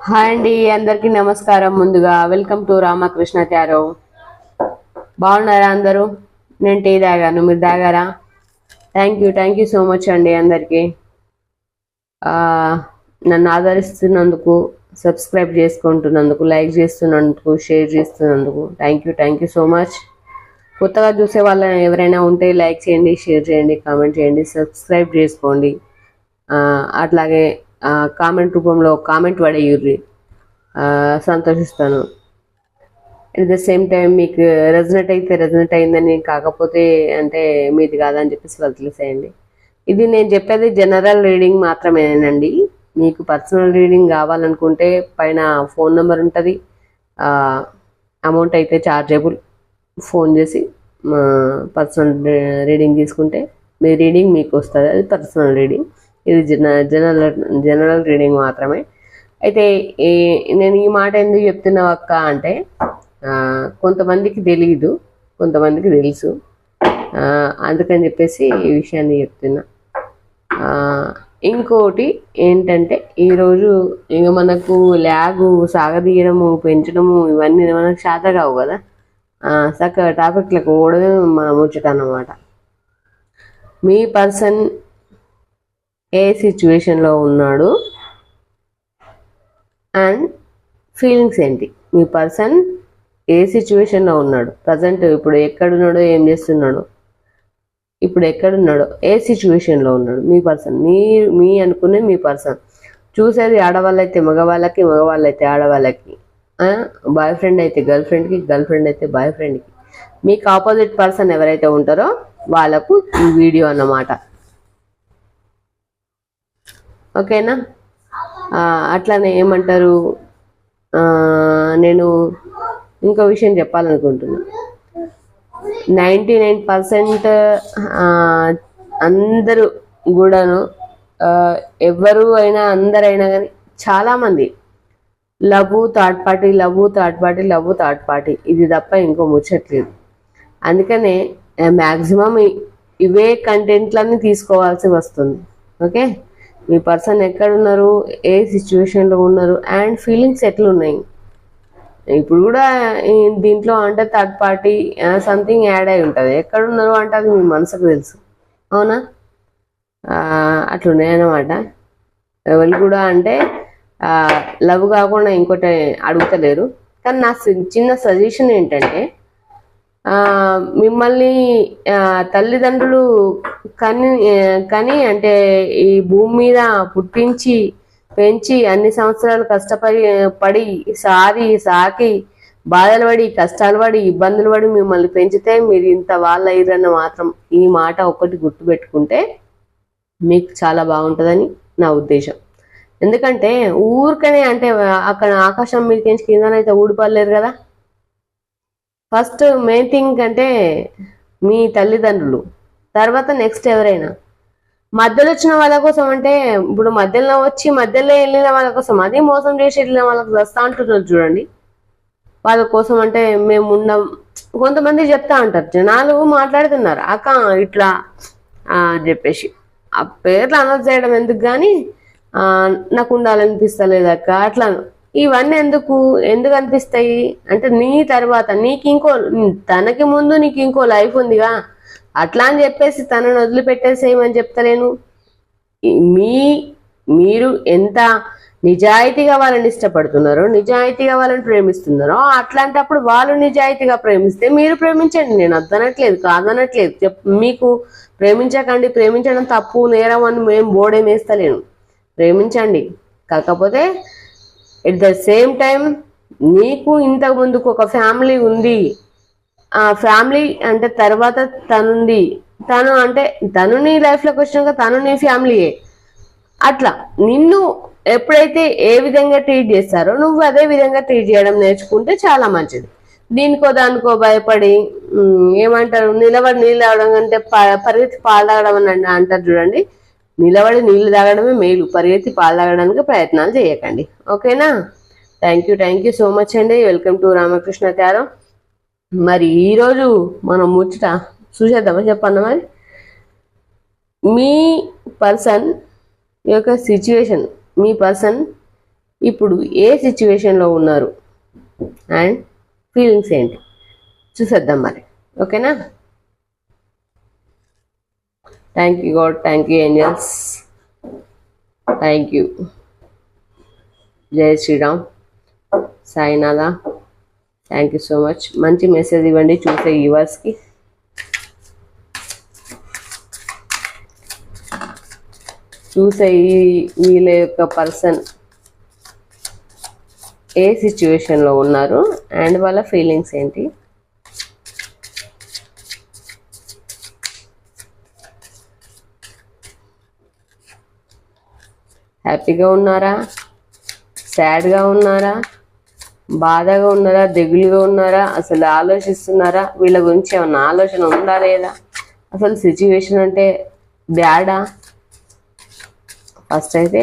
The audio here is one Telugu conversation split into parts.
హాయ్ అండి, అందరికీ నమస్కారం. ముందుగా వెల్కమ్ టు రామకృష్ణ టారో. బాగున్నారా అందరూ? నేను టీ తాగాను, మీరు తాగారా? థ్యాంక్ యూ సో మచ్ అండి అందరికీ. నన్ను ఆదరిస్తున్నందుకు, సబ్స్క్రైబ్ చేసుకుంటున్నందుకు, లైక్ చేస్తున్నందుకు, షేర్ చేస్తున్నందుకు థ్యాంక్ యూ సో మచ్. కొత్తగా చూసే వాళ్ళు ఎవరైనా ఉంటే లైక్ చేయండి, షేర్ చేయండి, కామెంట్ చేయండి, సబ్స్క్రైబ్ చేసుకోండి. అట్లాగే కామెంట్ రూపంలో కామెంట్ పడేయుర్రి, సంతోషిస్తాను. అట్ ద సేమ్ టైం మీకు రెజనెట్ అయిందని, కాకపోతే అంటే మీది కాదని చెప్పేసి వదిలేసేయండి. ఇది నేను చెప్పేది జనరల్ రీడింగ్ మాత్రమేనండి. మీకు పర్సనల్ రీడింగ్ కావాలనుకుంటే పైన ఫోన్ నెంబర్ ఉంటుంది. అమౌంట్ అయితే చార్జబుల్. ఫోన్ చేసి పర్సనల్ రీడింగ్ తీసుకుంటే మీ రీడింగ్ మీకు వస్తుంది. అది పర్సనల్ రీడింగ్. ఇది జనరల్ రీడింగ్ మాత్రమే. అయితే నేను ఈ మాట ఎందుకు చెప్తున్నా అక్క అంటే, కొంతమందికి తెలియదు, కొంతమందికి తెలుసు. అందుకని చెప్పేసి ఈ విషయాన్ని చెప్తున్నా. ఇంకోటి ఏంటంటే, ఈరోజు ఇక మనకు ల్యాగు సాగదీయడము, పెంచడము ఇవన్నీ మనకు శాత కావు కదా. చక్కగా టాపిక్లకు పోవడమే మన ముచ్చట అన్నమాట. మీ పర్సన్ ఏ సిచ్యువేషన్లో ఉన్నాడు అండ్ ఫీలింగ్స్ ఏంటి? మీ పర్సన్ ఏ సిచ్యువేషన్లో ఉన్నాడు, ప్రజెంట్ ఇప్పుడు ఎక్కడున్నాడో, ఏం చేస్తున్నాడో, ఇప్పుడు ఎక్కడున్నాడో, ఏ సిచ్యువేషన్లో ఉన్నాడు మీ పర్సన్. మీ అనుకునే మీ పర్సన్. చూసేది ఆడవాళ్ళైతే మగవాళ్ళకి, మగవాళ్ళైతే ఆడవాళ్ళకి, బాయ్ ఫ్రెండ్ అయితే గర్ల్ ఫ్రెండ్కి, గర్ల్ ఫ్రెండ్ అయితే బాయ్ ఫ్రెండ్కి. మీకు ఆపోజిట్ పర్సన్ ఎవరైతే ఉంటారో వాళ్ళకు ఈ వీడియో అన్నమాట. ఓకేనా? అట్లానే ఏమంటారు, నేను ఇంకో విషయం చెప్పాలనుకుంటున్నా. 99% అందరూ కూడాను, ఎవరు అయినా అందరైనా కానీ చాలామంది love third party, love third party, love third party, ఇది తప్ప ఇంకో ముచ్చట్లేదు. అందుకనే మ్యాక్సిమం ఇవే కంటెంట్లన్నీ తీసుకోవాల్సి వస్తుంది. ఓకే, మీ పర్సన్ ఎక్కడున్నారు, ఏ సిచ్యువేషన్లో ఉన్నారు అండ్ ఫీలింగ్స్ ఎట్లున్నాయి. ఇప్పుడు కూడా దీంట్లో అంటే థర్డ్ పార్టీ సంథింగ్ యాడ్ అయి ఉంటుంది. ఎక్కడున్నారు అంటే అది మీ మనసుకు తెలుసు. అవునా? అట్లున్నాయన్నమాట. ఎవరు కూడా అంటే లవ్ కాకుండా ఇంకోటి అడుగుతలేరు. కానీ నా చిన్న సజెషన్ ఏంటంటే, మిమ్మల్ని తల్లిదండ్రులు కని అంటే ఈ భూమి మీద పుట్టించి పెంచి అన్ని సంవత్సరాలు కష్టపడి సాకి బాధలు పడి, కష్టాలు పడి, ఇబ్బందులు పడి మిమ్మల్ని పెంచితే మీరు ఇంత వాళ్ళు అయ్యారన్న మాత్రం ఈ మాట ఒకటి గుర్తుపెట్టుకుంటే మీకు చాలా బాగుంటుందని నా ఉద్దేశం. ఎందుకంటే ఊరికనే అంటే అక్కడ ఆకాశం మీదకించి కిందనైతే ఊడిపడలేరు కదా. ఫస్ట్ మెయిన్ థింగ్ అంటే మీ తల్లిదండ్రులు, తర్వాత నెక్స్ట్ ఎవరైనా. మధ్యలో వచ్చిన వాళ్ళ కోసం అంటే, ఇప్పుడు మధ్యలో వచ్చి మధ్యలో వెళ్ళిన వాళ్ళ కోసం, అది మోసం చేసి వెళ్ళిన వాళ్ళకి వస్తా అంటున్నారు చూడండి, వాళ్ళ కోసం అంటే మేము ఉండం. కొంతమంది చెప్తా ఉంటారు, జనాలు మాట్లాడుతున్నారు అక్క ఇట్లా అని చెప్పేసి. ఆ పేర్లు అనౌన్స్ చేయడం ఎందుకు కానీ, నాకు ఉండాలనిపిస్తలేదు అక్క అట్లా. ఇవన్నీ ఎందుకు అనిపిస్తాయి అంటే, నీ తర్వాత నీకు ఇంకో, తనకి ముందు నీకు ఇంకో లైఫ్ ఉందిగా, అట్లా అని చెప్పేసి తనను వదిలిపెట్టేసేయమని చెప్తలేను. మీరు ఎంత నిజాయితీగా వాళ్ళని ఇష్టపడుతున్నారో, నిజాయితీగా వాళ్ళని ప్రేమిస్తున్నారో, అట్లాంటప్పుడు వాళ్ళు నిజాయితీగా ప్రేమిస్తే మీరు ప్రేమించండి. నేను అద్దనట్లేదు, కాదనట్లేదు. మీకు ప్రేమించకండి, ప్రేమించడం తప్పు నేరం అని మేము బోర్డేం వేస్తలేను. ప్రేమించండి. కాకపోతే ఎట్ ద సేమ్ టైం నీకు ఇంతకు ముందుకు ఒక ఫ్యామిలీ ఉంది. ఆ ఫ్యామిలీ అంటే తర్వాత తనుంది. తను అంటే తను నీ లైఫ్లోకి వచ్చినాక తను నీ ఫ్యామిలీయే. అట్లా నిన్ను ఎప్పుడైతే ఏ విధంగా ట్రీట్ చేస్తారో నువ్వు అదే విధంగా ట్రీట్ చేయడం నేర్చుకుంటే చాలా మంచిది. దీనికో దానికో భయపడి ఏమంటారు, నిలబడి నీళ్ళు తాగడం అంటే పరిగెత్తి పాలు తాగడం అని అంటారు చూడండి. నిలబడి నీళ్లు తాగడమే మేలు, పరిగెత్తి పాలు తాగడానికి ప్రయత్నాలు చేయకండి. ఓకేనా? థ్యాంక్ యూ సో మచ్ అండి. Welcome to Ramakrishna tarot. మరి ఈరోజు మనం ముచ్చట చూసేద్దామా చెప్పన్నా. మరి మీ పర్సన్ యొక్క సిచ్యువేషన్, మీ పర్సన్ ఇప్పుడు ఏ సిచ్యువేషన్లో ఉన్నారు అండ్ ఫీలింగ్స్ ఏంటి చూసేద్దాం మరి. ఓకేనా? Thank you God, thank you angels, thank you. Jai Shriram, Sainatha, thank you so much. మంచి మెసేజ్ ఇవ్వండి చూసే వ్యూవర్స్కి. చూసే వీళ్ళ యొక్క పర్సన్ ఏ సిచ్యువేషన్లో ఉన్నారు అండ్ వాళ్ళ ఫీలింగ్స్ ఏంటి. హ్యాపీగా ఉన్నారా, సాడ్గా ఉన్నారా, బాధగా ఉన్నారా, దిగులుగా ఉన్నారా, అసలు ఆలోచిస్తున్నారా, వీళ్ళ గురించి ఏమన్నా ఆలోచన ఉందా లేదా, అసలు సిచ్యువేషన్ అంటే బ్యాడా. ఫస్ట్ అయితే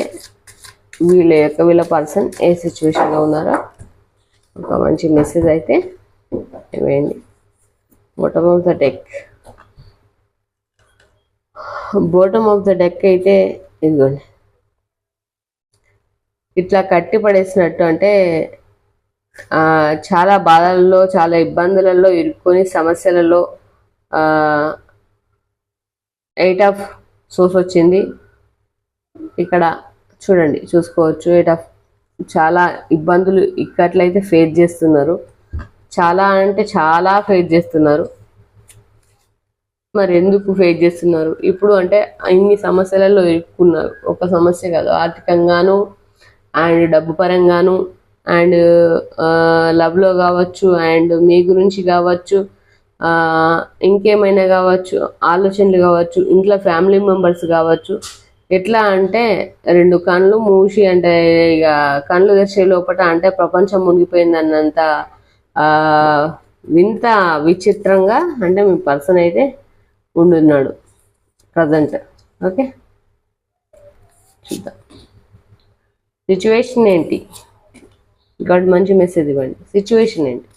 వీళ్ళ పర్సన్ ఏ సిచ్యువేషన్లో ఉన్నారో ఒక మంచి మెసేజ్ అయితే ఇవ్వండి. Bottom of the deck, bottom of the deck అయితే ఇదిగోండి, ఇట్లా కట్టి పడేసినట్టు. అంటే చాలా బాధలలో, చాలా ఇబ్బందులలో ఇరుక్కొని, సమస్యలలో 8 ఆఫ్ సోర్స్ వచ్చింది. ఇక్కడ చూడండి, చూసుకోవచ్చు. 8 ఆఫ్ చాలా ఇబ్బందులు ఇక్కట్లయితే ఫేస్ చేస్తున్నారు. చాలా అంటే చాలా ఫేస్ చేస్తున్నారు. మరి ఎందుకు ఫేస్ చేస్తున్నారు ఇప్పుడు అంటే ఇన్ని సమస్యలలో ఇరుక్కున్నారు. ఒక సమస్య కాదు, ఆర్థికంగాను అండ్ డబ్బు పరంగాను అండ్ లవ్లో కావచ్చు అండ్ మీ గురించి కావచ్చు, ఇంకేమైనా కావచ్చు, ఆలోచనలు కావచ్చు, ఇంట్లో ఫ్యామిలీ మెంబర్స్ కావచ్చు. ఎట్లా అంటే 2 కళ్ళు మూసి, అంటే ఇక కళ్ళు తెరిచే లోపల అంటే ప్రపంచం మునిగిపోయింది అన్నంత వింత విచిత్రంగా అంటే మీ పర్సన్ అయితే ఉండున్నాడు ప్రజెంట్. ఓకే, చూద్దాం సిచ్యువేషన్ ఏంటి. ఇక్కడ మంచి మెసేజ్ ఇవ్వండి. సిచ్యువేషన్ ఏంటి,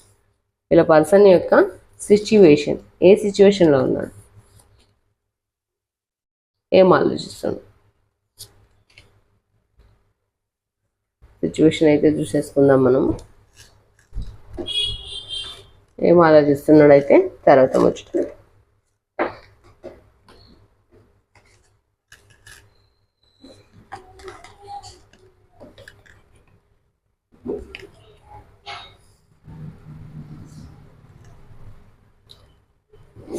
ఇలా పర్సన్ యొక్క సిచ్యువేషన్, ఏ సిచ్యువేషన్లో ఉన్నాడు, ఏం ఆలోచిస్తున్నాడు. సిచ్యువేషన్ అయితే చూసేసుకుందాం మనం. ఏం ఆలోచిస్తున్నాడు అయితే తర్వాత ముచ్చట.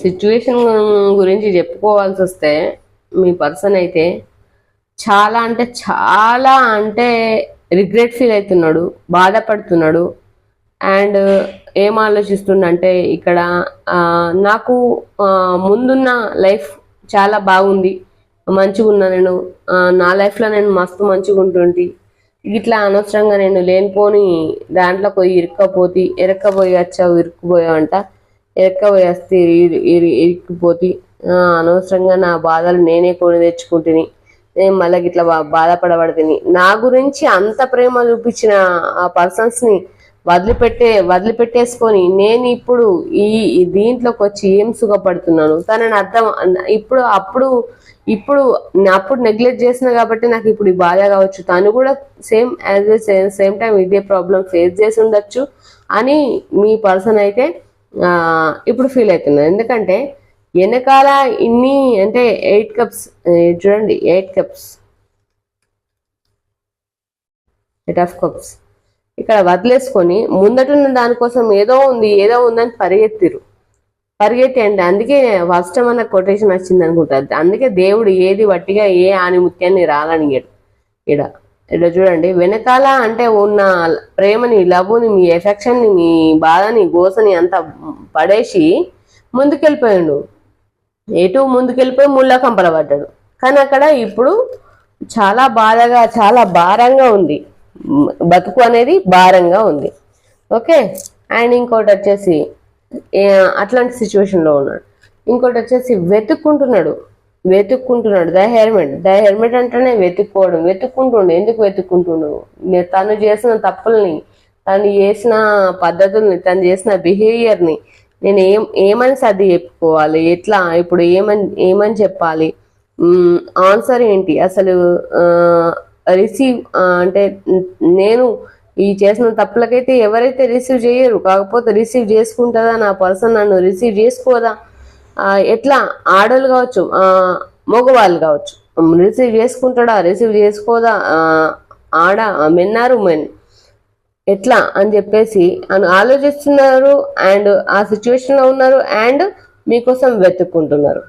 సిచ్యువేషన్ గురించి చెప్పుకోవాల్సి వస్తే మీ పర్సన్ అయితే చాలా అంటే రిగ్రెట్ ఫీల్ అవుతున్నాడు, బాధపడుతున్నాడు. అండ్ ఏం ఆలోచిస్తుండంటే ఇక్కడ నాకు ముందున్న లైఫ్ చాలా బాగుంది, మంచిగా ఉన్నా నేను, నా లైఫ్లో నేను మస్తు మంచిగా ఉంటుంటి. ఇట్లా అనవసరంగా నేను లేనిపోని దాంట్లో పోయి ఇరుక్కపోయి వచ్చావు, ఇరుక్కుపోయావంట, ఇరుక్కపోయి వస్తే ఇరుక్కుపోతి, అనవసరంగా నా బాధలు నేనే కొని తెచ్చుకుంటుని, నేను మళ్ళీ ఇట్లా బాధపడబడుతుంది. నా గురించి అంత ప్రేమ చూపించిన ఆ పర్సన్స్ని వదిలిపెట్టేసుకొని నేను ఇప్పుడు దీంట్లోకి వచ్చి ఏం సుఖపడుతున్నాను తనని అర్థం. ఇప్పుడు నెగ్లెక్ట్ చేసిన కాబట్టి నాకు ఇప్పుడు ఈ బాధ కావచ్చు. తను కూడా సేమ్ టైం ఇదే ప్రాబ్లం ఫేస్ చేసి ఉండొచ్చు అని మీ పర్సన్ అయితే ఇప్పుడు ఫీల్ అవుతున్నారు. ఎందుకంటే వెనకాల ఇన్ని అంటే 8 కప్స్ చూడండి, 8 కప్స్, 8 ఆఫ్ కప్స్ ఇక్కడ వదిలేసుకొని ముందటున్న దానికోసం ఏదో ఉందని పరిగెత్తి అంటే అందుకే ఫస్ట్ మన కొటేషన్ వచ్చింది అనుకుంటారు. అందుకే దేవుడు ఏది వట్టిగా ఏ ఆనిముత్యాన్ని రాలనియడు. ఇక్కడ చూడండి, వెనకాల అంటే ఉన్న ప్రేమని, లవ్ని, మీ ఎఫెక్షన్ని, మీ బాధని, గోసని అంతా పడేసి ముందుకెళ్ళిపోయాడు. ముందుకెళ్ళిపోయి ముళ్ళ కంపలబడ్డాడు. కానీ అక్కడ ఇప్పుడు చాలా బాధగా, చాలా భారంగా ఉంది, బతుకు అనేది భారంగా ఉంది. ఓకే, అండ్ ఇంకోటి వచ్చేసి అట్లాంటి సిచ్యువేషన్లో ఉన్నాడు. ఇంకోటి వచ్చేసి వెతుక్కుంటున్నాడు. ద హెర్మెట్ అంటేనే వెతుక్కుంటుండు. ఎందుకు వెతుక్కుంటుండు? తను చేసిన తప్పుల్ని, తను చేసిన పద్ధతుల్ని, తను చేసిన బిహేవియర్ని నేను ఏమని సర్ది చెప్పుకోవాలి, ఎట్లా ఇప్పుడు ఏమని చెప్పాలి, ఆన్సర్ ఏంటి, అసలు రిసీవ్ అంటే నేను ఈ చేసిన తప్పులకైతే ఎవరైతే రిసీవ్ చేయరు, కాకపోతే రిసీవ్ చేసుకుంటుందా నా పర్సన్, నన్ను రిసీవ్ చేసుకోదా, ఎట్లా ఆడలు కావచ్చు మగవాళ్ళు కావచ్చు, రిసీవ్ చేసుకుంటాడా రిసీవ్ చేసుకోదా, ఆడ మెన్ ఆర్ ఉమెన్ ఎట్లా అని చెప్పేసి ఆలోచిస్తున్నారు. అండ్ ఆ సిచ్యువేషన్లో ఉన్నారు అండ్ మీకోసం వెతుకుతున్నారు.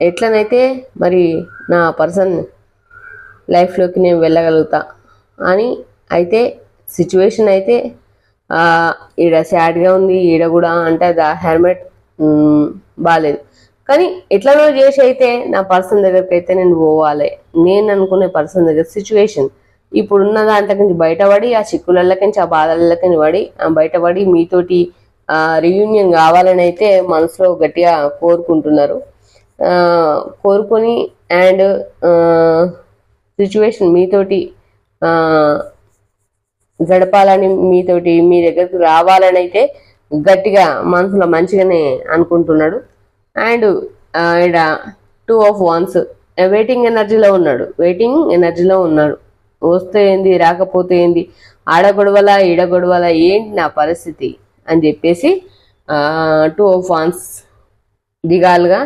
ఎట్లనైతే మరి నా పర్సన్ లైఫ్లోకి నేను వెళ్ళగలుగుతా అని. అయితే సిచ్యువేషన్ అయితే ఈడ సాడ్గా ఉంది, ఈడ కూడా అంటే హెల్మెట్ బాగాలేదు. కానీ ఎట్లనో చేసి అయితే నా పర్సన్ దగ్గరికి అయితే నేను పోవాలి, నేను అనుకునే పర్సన్ దగ్గర సిచ్యువేషన్ ఇప్పుడున్న దాంట్లో నుంచి బయటపడి, ఆ చిక్కులకి ఆ బాధలకి బయటపడి మీతోటి రియూనియన్ కావాలని అయితే మనసులో గట్టిగా కోరుకొని అండ్ సిచ్యువేషన్ మీతోటి గడపాలని, మీతోటి మీ దగ్గరకు రావాలని అయితే గట్టిగా మనసులో మంచిగానే అనుకుంటున్నాడు. అండ్ ఇక్కడ 2 of Wands వెయిటింగ్ ఎనర్జీలో ఉన్నాడు. వస్తే ఏంది రాకపోతే ఏంది, ఆడ గొడవల ఈడ గొడవల ఏంటి నా పరిస్థితి అని చెప్పేసి 2 of Wands దిగాలుగా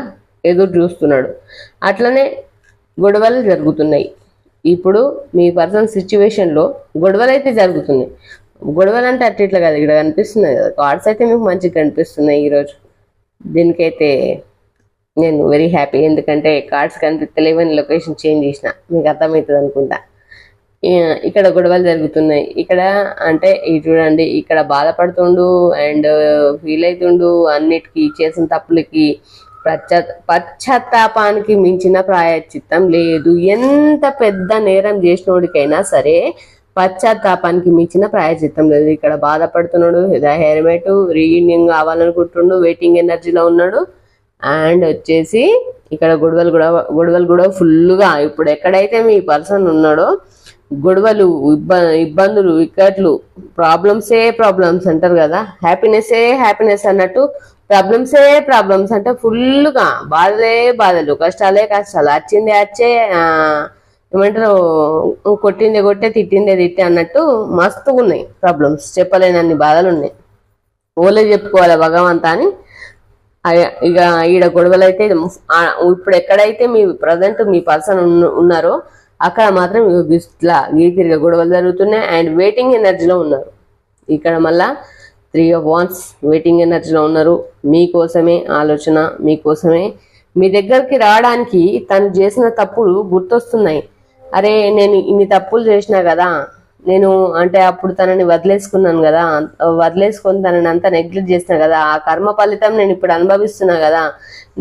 ఎదురు చూస్తున్నాడు. అట్లనే గొడవలు జరుగుతున్నాయి. ఇప్పుడు మీ పర్సనల్ సిచ్యువేషన్లో గొడవలు అయితే జరుగుతున్నాయి. గొడవలు అంటే ఇట్లా కదా, ఇక్కడ కనిపిస్తున్నాయి కదా కార్డ్స్ అయితే మీకు మంచిగా కనిపిస్తున్నాయి ఈరోజు. దీనికైతే నేను వెరీ హ్యాపీ, ఎందుకంటే కార్డ్స్ కనిపిస్తలేవని లొకేషన్ చేంజ్ చేసిన, మీకు అర్థమవుతుంది అనుకుంటా. ఇక్కడ గొడవలు జరుగుతున్నాయి. ఇక్కడ అంటే చూడండి, ఇక్కడ బాధపడుతుండు అండ్ ఫీల్ అవుతుండు, అన్నిటికీ చేసిన తప్పులకి పశ్చాత్తాపానికి మించిన ప్రాయశ్చిత్తం లేదు. ఎంత పెద్ద నేరం చేసినోడికైనా సరే పశ్చాత్తాపానికి మించిన ప్రాయశ్చిత్తం లేదు. ఇక్కడ బాధపడుతున్నాడు, హెల్మెట్ రీయూనియన్ కావాలనుకుంటుండు, వెయిటింగ్ ఎనర్జీలో ఉన్నాడు. అండ్ వచ్చేసి ఇక్కడ గొడవలు కూడా ఫుల్గా, ఇప్పుడు ఎక్కడైతే మీ పర్సన్ ఉన్నాడో గొడవలు, ఇబ్బందులు, ఇక్కట్లు, ప్రాబ్లమ్స్ అంటారు కదా, హ్యాపీనెస్ అన్నట్టు ప్రాబ్లమ్స్ అంటే ఫుల్గా బాధలు, కష్టాలు, వచ్చిందే వచ్చే, ఏమంటారు కొట్టిందే తిట్టే అన్నట్టు మస్తుగా ఉన్నాయి ప్రాబ్లమ్స్, చెప్పలేనన్ని బాధలు ఉన్నాయి. ఓలే చెప్పుకోవాలి భగవంతా అని. ఇక ఈడ గొడవలు అయితే ఇప్పుడు ఎక్కడైతే మీ పర్సన్ ఉన్నారో అక్కడ మాత్రం ఇట్లా గీతిరిగా గొడవలు జరుగుతున్నాయి. అండ్ వెయిటింగ్ ఎనర్జీలో ఉన్నారు. ఇక్కడ మళ్ళా 3 of Wands వెయిటింగ్ ఎనర్జీలో ఉన్నారు. మీకోసమే ఆలోచన, మీకోసమే మీ దగ్గరికి రావడానికి తను చేసిన తప్పులు గుర్తొస్తున్నాయి. అరే నేను ఇన్ని తప్పులు చేసినా కదా, నేను అంటే అప్పుడు తనని వదిలేసుకొని తనని అంతా నెగ్లెక్ట్ చేసిన కదా, ఆ కర్మ ఫలితం నేను ఇప్పుడు అనుభవిస్తున్నా కదా,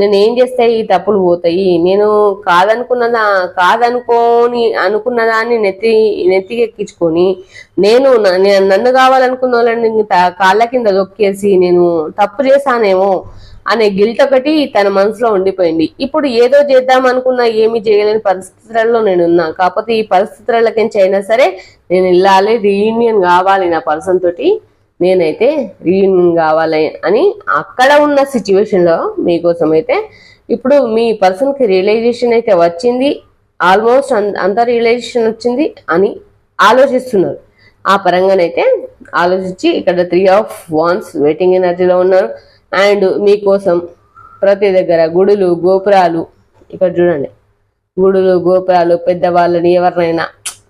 నేను ఏం చేస్తే ఈ తప్పులు పోతాయి, నేను అనుకున్న దాన్ని నెత్తికెక్కించుకొని నన్ను కావాలనుకున్న వాళ్ళని కాళ్ళ కింద దొక్కేసి నేను తప్పు చేశానేమో అనే గిల్ట్ ఒకటి తన మనసులో ఉండిపోయింది. ఇప్పుడు ఏదో చేద్దాం అనుకున్నా ఏమీ చేయలేని పరిస్థితులలో నేనున్నా. కాకపోతే ఈ పరిస్థితులకించి అయినా సరే నేను వెళ్ళాలి, రీయూనియన్ కావాలి నా పర్సన్ తోటి, నేనైతే రీయూనియన్ కావాలి అని అక్కడ ఉన్న సిచ్యువేషన్లో మీకోసం అయితే ఇప్పుడు మీ పర్సన్కి రియలైజేషన్ అయితే వచ్చింది, ఆల్మోస్ట్ అంత రియలైజేషన్ వచ్చింది అని ఆలోచిస్తున్నారు. ఆ పరంగానైతే ఆలోచించి ఇక్కడ 3 of Wands వెయిటింగ్ ఎనర్జీలో ఉన్నారు. అండ్ మీకోసం ప్రతి దగ్గర గుడులు, గోపురాలు, ఇక్కడ చూడండి గుడులు, గోపురాలు, పెద్దవాళ్ళని ఎవరినైనా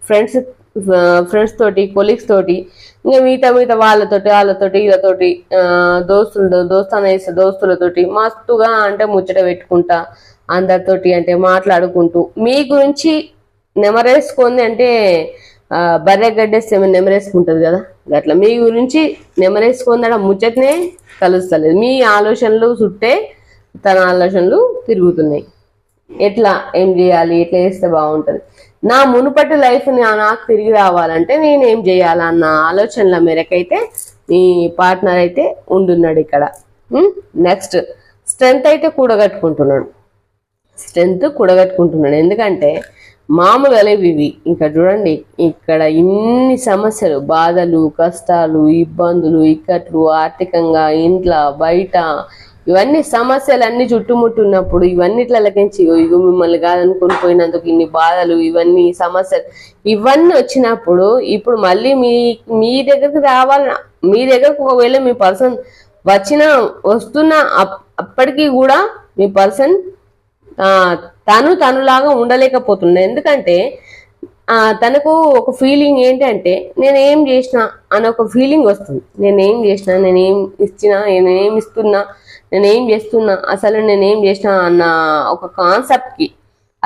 ఫ్రెండ్స్ తోటి, కొలీగ్స్ తోటి, ఇంకా మిగతా వాళ్ళతోటి వీళ్ళతోటి దోస్తులతోటి మస్తుగా అంటే ముచ్చట పెట్టుకుంటా, అందరితోటి అంటే మాట్లాడుకుంటూ మీ గురించి నెమరేసుకుంది. అంటే బర్రె గడ్డేస్తే నెమరేసుకుంటుంది కదా, అట్లా మీ గురించి నెమరేసుకుందట ముచ్చటనే కలుస్తలేదు. మీ ఆలోచనలు చుట్టే తన ఆలోచనలు తిరుగుతున్నాయి. ఎట్లా ఏం చేయాలి, ఎట్లా చేస్తే బాగుంటుంది, నా మునుపటి లైఫ్ నాకు తిరిగి రావాలంటే నేనేం చేయాలన్న ఆలోచనల మేరకైతే మీ పార్ట్నర్ అయితే ఉండున్నాడు ఇక్కడ. నెక్స్ట్ స్ట్రెంగ్త్ అయితే కూడగట్టుకుంటున్నాడు. ఎందుకంటే మామూలుగా లేవు ఇవి. ఇంకా చూడండి, ఇక్కడ ఇన్ని సమస్యలు, బాధలు, కష్టాలు, ఇబ్బందులు, ఇక్కట్లు, ఆర్థికంగా, ఇంట్లో బయట ఇవన్నీ సమస్యలన్నీ చుట్టుముట్టున్నప్పుడు ఇవన్నిట్లకించి ఇగో మిమ్మల్ని కాదనుకుని పోయినందుకు ఇన్ని బాధలు, ఇవన్నీ సమస్యలు, ఇవన్నీ వచ్చినప్పుడు ఇప్పుడు మళ్ళీ మీ దగ్గరికి రావాలన్నా, మీ దగ్గరకు ఒకవేళ మీ పర్సన్ వస్తున్నా అప్పటికీ కూడా మీ పర్సన్ తనులాగా ఉండలేకపోతుండే. ఎందుకంటే తనకు ఒక ఫీలింగ్ ఏంటంటే నేనేం చేసినా అని ఒక ఫీలింగ్ వస్తుంది. నేనేం చేసినా, నేనేం ఇచ్చినా, నేనేం ఇస్తున్నా, నేనేం చేస్తున్నా, అసలు నేనేం చేసినా అన్న ఒక కాన్సెప్ట్కి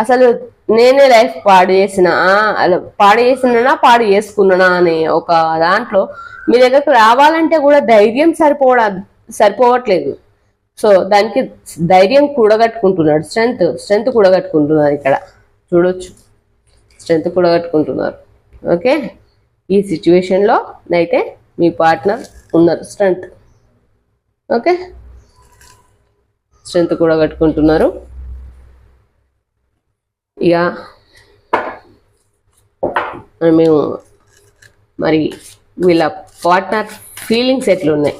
అసలు నేనే లైఫ్ పాడు చేసినా పాడు చేసుకున్నానా అనే ఒక దాంట్లో మీ దగ్గరకు రావాలంటే కూడా ధైర్యం సరిపోవట్లేదు. సో దానికి ధైర్యం కూడగట్టుకుంటున్నాడు, స్ట్రెంగ్త్ కూడగట్టుకుంటున్నారు. ఇక్కడ చూడొచ్చు, స్ట్రెంగ్త్ కూడగట్టుకుంటున్నారు. ఓకే, ఈ సిచ్యువేషన్లో అయితే మీ పార్ట్నర్ ఉన్నారు, స్ట్రెంగ్త్. ఓకే, స్ట్రెంగ్త్ కూడగట్టుకుంటున్నారు. ఇక మేము మరి వీళ్ళ పార్ట్నర్ ఫీలింగ్స్ ఎట్లున్నాయి,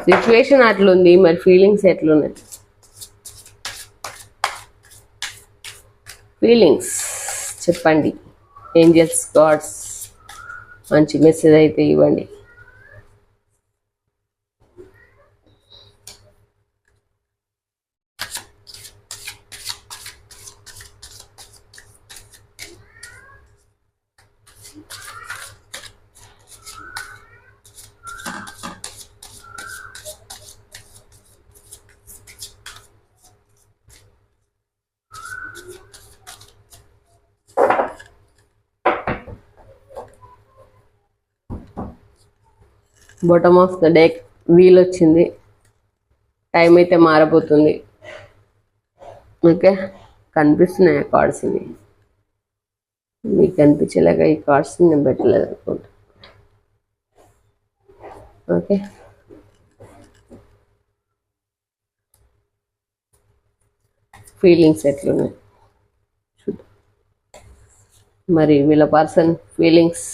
సిచ్యువేషన్ అట్లుంది, మరి ఫీలింగ్స్ ఎట్లున్నాయి? ఫీలింగ్స్ చెప్పండి ఏంజల్స్, గాడ్స్, మంచి మెసేజ్ అయితే ఇవ్వండి. Bottom of the deck wheel వచ్చింది. టైం అయితే మారబోతుంది. ఓకే, కనిపిస్తున్నాయి కార్డ్స్. ఇవి మీకు కనిపించేలాగా ఈ కార్డ్స్ నేను పెట్టలేదు అనుకుంటా. ఓకే, ఫీలింగ్స్ ఎట్లున్నాయి చూద్దాం. మరి వీళ్ళ పర్సన్ ఫీలింగ్స్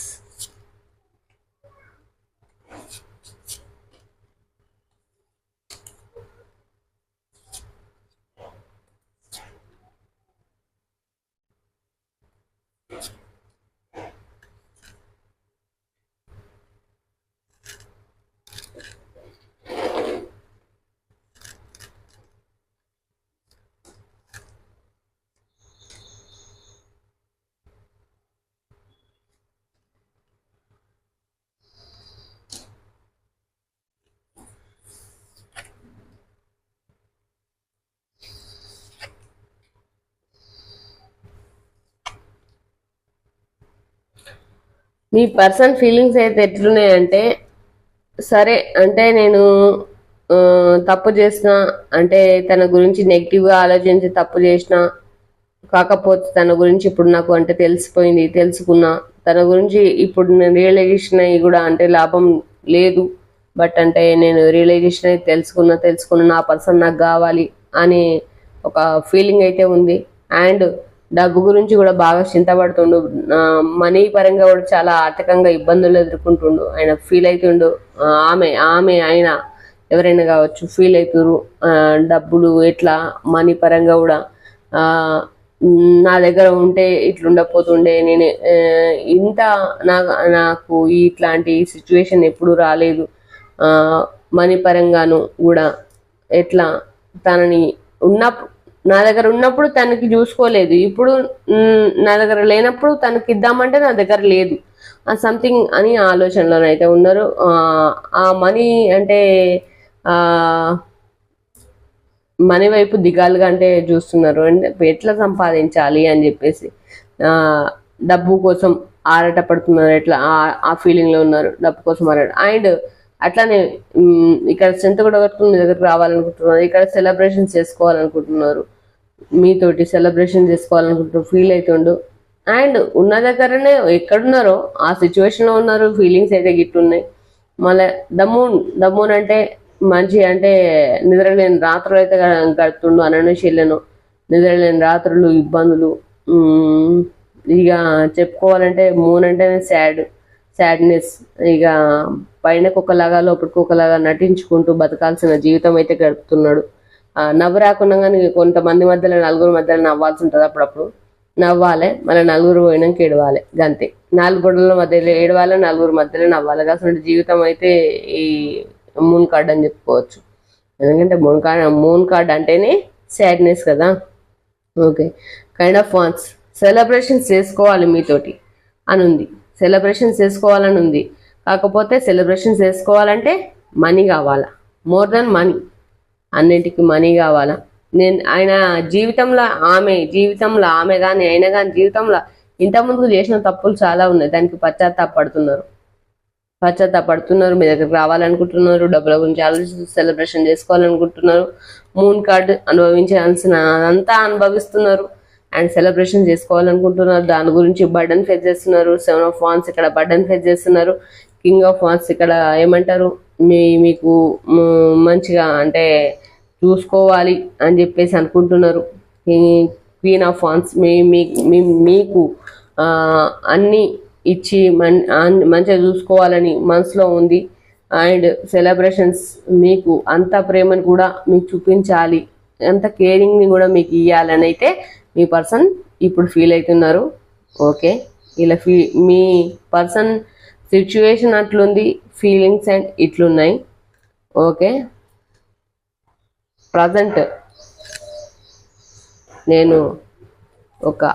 మీ పర్సన్ ఫీలింగ్స్ అయితే ఎట్లున్నాయంటే, సరే అంటే నేను తప్పు చేసిన, అంటే తన గురించి నెగిటివ్గా ఆలోచించి తప్పు చేసిన, కాకపోతే తన గురించి ఇప్పుడు నాకు అంటే తెలిసిపోయింది, తెలుసుకున్నా, తన గురించి ఇప్పుడు నేను రియలైజేషన్ అయ్యి కూడా అంటే లాభం లేదు. బట్ అంటే నేను రియలైజేషన్ అయితే తెలుసుకున్న నా పర్సన్ నాకు కావాలి అనే ఒక ఫీలింగ్ అయితే ఉంది. అండ్ డబ్బు గురించి కూడా బాగా చింతపడుతుండు, మనీ పరంగా కూడా చాలా ఆర్థికంగా ఇబ్బందులు ఎదుర్కొంటుండు. ఆయన ఫీల్ అవుతుండు, ఆయన ఎవరైనా కావచ్చు ఫీల్ అవుతురు, డబ్బులు ఎట్లా మనీ పరంగా కూడా నా దగ్గర ఉంటే ఇట్లుండపోతుండే, నేను ఇంత నాకు ఇట్లాంటి సిచ్యువేషన్ ఎప్పుడు రాలేదు, మనీ పరంగాను కూడా ఎట్లా తనని నా దగ్గర ఉన్నప్పుడు తనకి చూసుకోలేదు, ఇప్పుడు నా దగ్గర లేనప్పుడు తనకి ఇద్దామంటే నా దగ్గర లేదు సంథింగ్ అని ఆలోచనలోనైతే ఉన్నారు. ఆ మనీ అంటే మనీ వైపు దిగాలుగా అంటే చూస్తున్నారు. అంటే ఎట్లా సంపాదించాలి అని చెప్పేసి డబ్బు కోసం ఆరాట పడుతున్నారు, ఎట్లా ఆ ఫీలింగ్లో ఉన్నారు, డబ్బు కోసం ఆరాట. అండ్ అట్లానే ఇక్కడ స్ట్రెంత్ కూడా కట్టుకుని మీ దగ్గరకు రావాలనుకుంటున్నారు, ఇక్కడ సెలబ్రేషన్ చేసుకోవాలనుకుంటున్నారు, మీతోటి సెలబ్రేషన్ చేసుకోవాలనుకుంటున్నారు, ఫీల్ అవుతుండు. అండ్ ఉన్న దగ్గరనే ఎక్కడున్నారో ఆ సిచ్యువేషన్లో ఉన్నారు, ఫీలింగ్స్ అయితే గిట్టున్నాయి. మళ్ళీ ద మూన్ అంటే మంచి అంటే నిద్రలేని రాత్రులు అయితే గడుతుండు, అననుశీలను నిద్రలేని రాత్రులు, ఇబ్బందులు. ఇక చెప్పుకోవాలంటే మూన్ అంటేనే సాడ్నెస్. ఇక పైన కుక్కలాగా లోపలికి కుక్కలాగా నటించుకుంటూ బతకాల్సిన జీవితం అయితే గడుపుతున్నాడు. నవ్వు రాకుండా కానీ కొంతమంది మధ్యలో నలుగురు మధ్యలో నవ్వాల్సి ఉంటుంది. అప్పుడప్పుడు నవ్వాలి, మళ్ళీ నలుగురు పోయినాక ఏడవాలి, గంతే. 4 గొడవల మధ్యలో ఏడవాలి, నలుగురు మధ్యలో నవ్వాలి. అసలు జీవితం అయితే ఈ మూన్ కార్డ్ అని చెప్పుకోవచ్చు. ఎందుకంటే మూన్ కార్డ్ అంటేనే సాడ్నెస్ కదా. Okay, kind of wands celebrations చేసుకోవాలి మీతోటి అని ఉంది. సెలబ్రేషన్స్ చేసుకోవాలని ఉంది. కాకపోతే సెలబ్రేషన్స్ చేసుకోవాలంటే మనీ కావాలా, మోర్ దెన్ మనీ. అన్నింటికి మనీ కావాలా. ఆయన జీవితంలో ఆమె కానీ అయినా కానీ జీవితంలో ఇంతకుముందు చేసిన తప్పులు చాలా ఉన్నాయి. దానికి పశ్చాత్తాపడుతున్నారు. మీ దగ్గరికి రావాలనుకుంటున్నారు, డబ్బుల గురించి ఆలోచిస్తూ సెలబ్రేషన్ చేసుకోవాలనుకుంటున్నారు. మూన్ కార్డ్ అనుభవించాల్సిన అంతా అనుభవిస్తున్నారు అండ్ సెలబ్రేషన్ చేసుకోవాలనుకుంటున్నారు. దాని గురించి బర్డన్ ఫేస్ చేస్తున్నారు. 7 ఆఫ్ వాన్స్ ఇక్కడ బర్డన్ ఫేస్ చేస్తున్నారు. కింగ్ ఆఫ్ వాన్స్ ఇక్కడ ఏమంటారు, మీకు మంచిగా అంటే చూసుకోవాలి అని చెప్పేసి అనుకుంటున్నారు. క్వీన్ ఆఫ్ వాన్స్ మీకు అన్నీ ఇచ్చి మంచిగా చూసుకోవాలని మనసులో ఉంది. అండ్ సెలబ్రేషన్స్ మీకు అంత ప్రేమను కూడా మీకు చూపించాలి, అంత కేరింగ్ని కూడా మీకు ఇవ్వాలని అయితే మీ పర్సన్ ఇప్పుడు ఫీల్ అవుతున్నారు. ఓకే, ఇలా మీ పర్సన్ సిచ్యువేషన్ అట్లుంది, ఫీలింగ్స్ అండ్ ఇట్లున్నాయి. ఓకే, ప్రజెంట్ నేను ఒక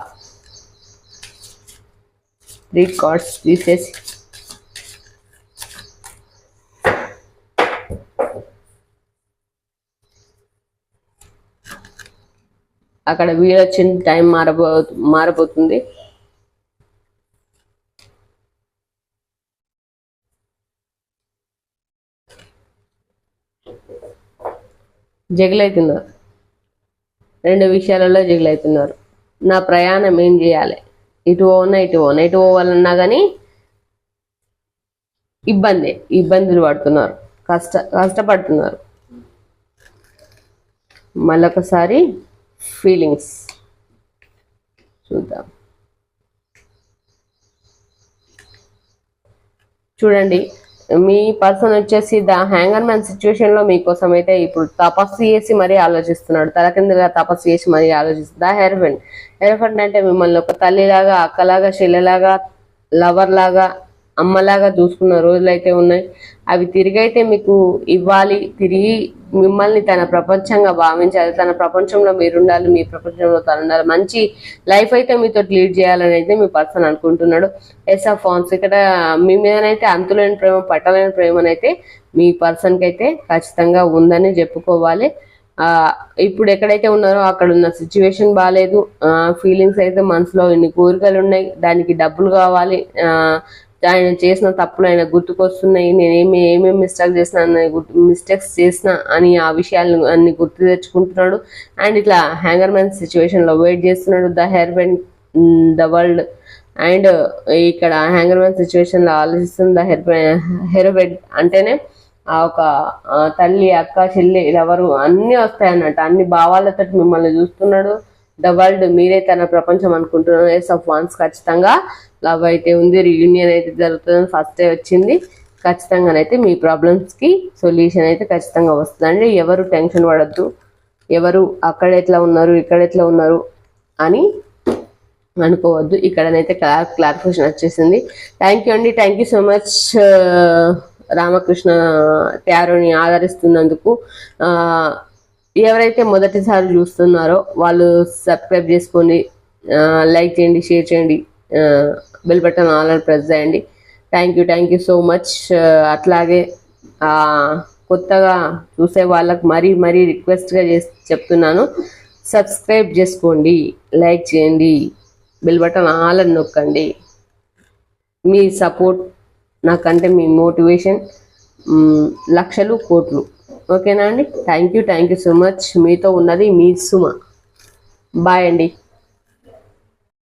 3 కార్డ్స్ తీసేసి అక్కడ వీడియో వచ్చిన టైం మారబోతుంది. జగిలవుతున్నారు, 2 విషయాలలో జగిలవుతున్నారు. నా ప్రయాణం ఏం చేయాలి, ఇటు పోవాలన్నా కానీ ఇబ్బందులు పడుతున్నారు, కష్టపడుతున్నారు. మళ్ళొకసారి ఫీలింగ్స్ చూద్దాం. చూడండి, మీ పర్సన్ వచ్చేసి ద హ్యాంగర్ మ్యాన్ సిచ్యువేషన్ లో మీకోసం అయితే ఇప్పుడు తపస్సు చేసి మరీ ఆలోచిస్తున్నాడు. తల కిందగా తపస్సు చేసి మరీ ఆలోచిస్తుంది. ద హెరఫెంట్ అంటే మిమ్మల్ని ఒక తల్లిలాగా, అక్కలాగా, చెల్లెలాగా, లవర్ లాగా, అమ్మలాగా చూసుకున్న రోజులు అయితే ఉన్నాయి. అవి తిరిగి అయితే మీకు ఇవ్వాలి. తిరిగి మిమ్మల్ని తన ప్రపంచంగా భావించాలి. తన ప్రపంచంలో మీరుండాలి, మీ ప్రపంచంలో తను ఉండాలి. మంచి లైఫ్ అయితే మీతో లీడ్ చేయాలని అయితే మీ పర్సన్ అనుకుంటున్నాడు. ఎస్ ఆఫ్ వాన్స్ ఇక్కడ మీ మీదనైతే అంతులేని ప్రేమ, పట్టలేని ప్రేమనైతే మీ పర్సన్కి అయితే ఖచ్చితంగా ఉందని చెప్పుకోవాలి. ఇప్పుడు ఎక్కడైతే ఉన్నారో అక్కడ ఉన్న సిచ్యువేషన్ బాగాలేదు. ఫీలింగ్స్ అయితే మనసులో ఇన్ని కోరికలు ఉన్నాయి, దానికి డబ్బులు కావాలి. ఆయన చేసిన తప్పులు ఆయన గుర్తుకొస్తున్నాయి. నేను ఏమేమి మిస్టేక్స్ చేసిన అని ఆ విషయాలను అన్ని గుర్తు తెచ్చుకుంటున్నాడు. అండ్ ఇట్లా హ్యాంగర్ మ్యాన్ సిచ్యువేషన్ లో వెయిట్ చేస్తున్నాడు. ద హెర్బెండ్ ద వరల్డ్ అండ్ ఇక్కడ హ్యాంగర్ మ్యాన్ సిచ్యువేషన్ లో ఆలోచిస్తుంది. ద హెరోబెడ్ అంటేనే ఒక తల్లి, అక్క, చెల్లి, ఎవరు అన్ని వస్తాయన్నట్టు. అన్ని భావాలతో మిమ్మల్ని చూస్తున్నాడు. ద వరల్డ్ మీరే తన ప్రపంచం అనుకుంటున్నారు. ఎస్ ఆఫ్ వాన్స్ ఖచ్చితంగా లవ్ అయితే ఉంది, రీయూనియన్ అయితే జరుగుతుంది. ఫస్టే వచ్చింది. ఖచ్చితంగానైతే మీ ప్రాబ్లమ్స్కి సొల్యూషన్ అయితే ఖచ్చితంగా వస్తుందండి. ఎవరు టెన్షన్ పడద్దు, ఎవరు అక్కడ ఎట్లా ఉన్నారు, ఇక్కడ ఎట్లా ఉన్నారు అని అనుకోవద్దు. ఇక్కడనైతే క్లారిఫికేషన్ వచ్చేసింది. థ్యాంక్ యూ అండి, thank you so much Ramakrishna టారోని ఆదరిస్తున్నందుకు. ఎవరైతే మొదటిసారి చూస్తున్నారో వాళ్ళు సబ్స్క్రైబ్ చేసుకోండి, లైక్ చేయండి, షేర్ చేయండి, బెల్ బటన్ ఆల్ అని ప్రెస్ చేయండి. Thank you so much. అట్లాగే కొత్తగా చూసే వాళ్ళకి మరీ రిక్వెస్ట్గా చెప్తున్నాను, సబ్స్క్రైబ్ చేసుకోండి, లైక్ చేయండి, బెల్ బటన్ ఆల్ అని నొక్కండి. మీ సపోర్ట్ నాకంటే మీ మోటివేషన్ లక్షలు కోట్లు. ఓకేనా అండి? Thank you so much. మీతో ఉన్నది మీ సుమ. బాయ్ అండి.